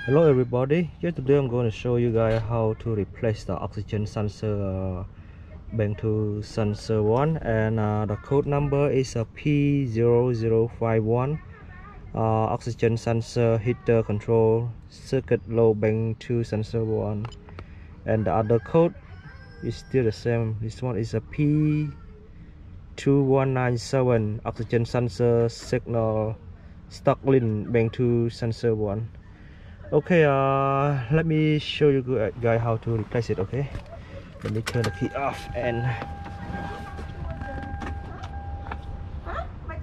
Hello everybody, here today I'm going to show you guys how to replace the oxygen sensor Bank2 sensor 1, and the code number is P0051 oxygen sensor heater control circuit low Bank2 sensor 1, and the other code is still the same. This one is a P2197 oxygen sensor signal stock link Bank2 sensor 1. Okay, let me show you guys how to replace it. Okay, let me turn the key off and let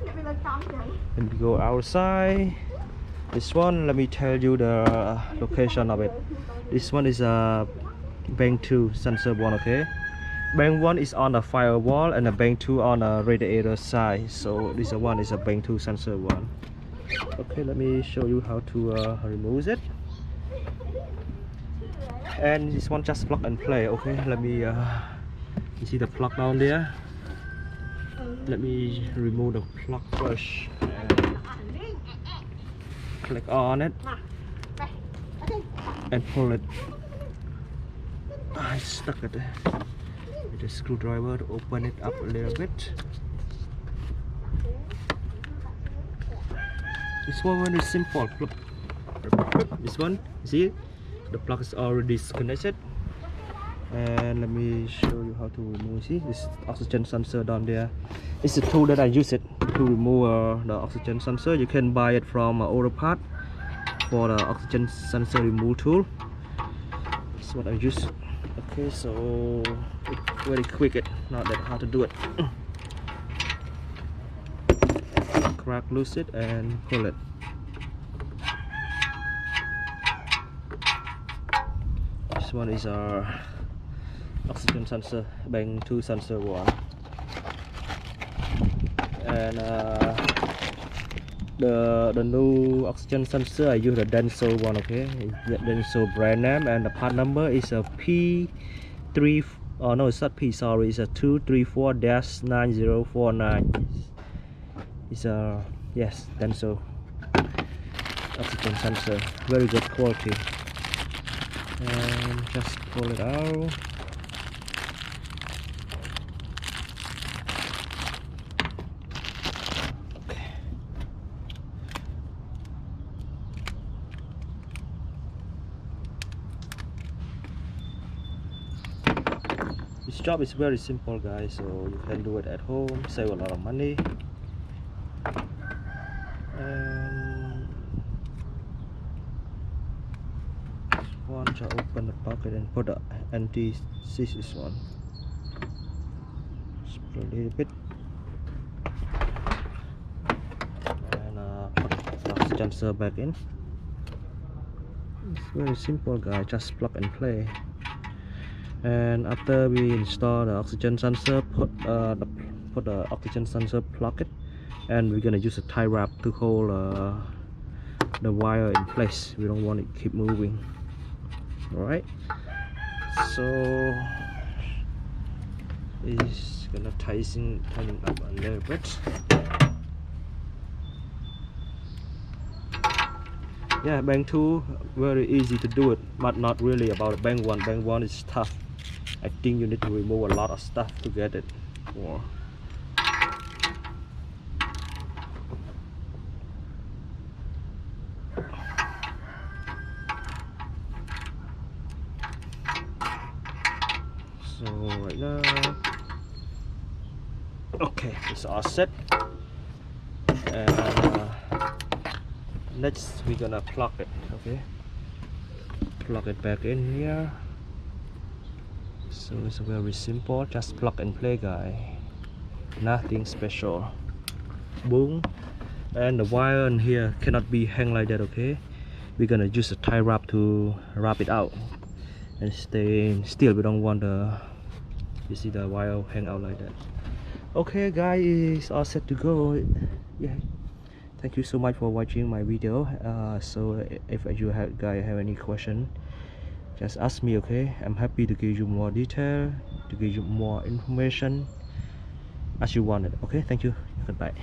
me go outside. This one, let me tell you the location of it. This one is a Bank2 sensor 1. Okay, Bank 1 is on the firewall and the Bank 2 on the radiator side. So this one is a Bank 2 sensor 1. Okay, let me show you how to remove it. And this one just plug and play. Okay, let me you see the plug down there. Let me remove the plug first and click on it and pull it. I stuck it with a screwdriver to open it up a little bit. This one is simple. This one, you see, the plug is already disconnected. And let me show you how to remove. See this oxygen sensor down there. It's the tool that I use it to remove the oxygen sensor. You can buy it from Auto Part for the oxygen sensor remove tool. That's what I use. Okay, so it's very quick. It's not that hard to do it. Crack loose it and pull it. This one is our oxygen sensor Bank2 sensor 1, and the new oxygen sensor I use the Denso one. Okay, the Denso brand name, and the part number is a P3. Oh no, it's not P. Sorry, it's a 234-9049. It's a yes, Denso oxygen sensor, very good quality. And just pull it out. Okay. This job is very simple, guys, so you can do it at home, save a lot of money. And one, just open the pocket and put the anti-seize one. Spray a little bit, and put the oxygen sensor back in. It's very simple, guys. Just plug and play. And after we install the oxygen sensor, put the oxygen sensor plug it, and we're gonna use a tie wrap to hold the wire in place. We don't want it to keep moving. Alright, so it's gonna tighten up a little bit. Yeah, Bank 2 very easy to do it, but not really about Bank 1. Bank 1 is tough. I think you need to remove a lot of stuff to get it. Or so right now, okay, it's all set. And next we're gonna plug it. Okay, plug it back in here. So it's very simple, just plug and play, guy. Nothing special. Boom. And the wire in here cannot be hang like that. Okay, we're gonna use a tie wrap to wrap it out and stay still. We don't want you see the wire hang out like that. Okay, guys, it's all set to go. Yeah, thank you so much for watching my video. So if you guys have any question, just ask me. Okay, I'm happy to give you more detail, to give you more information as you want it. Okay, thank you. Goodbye.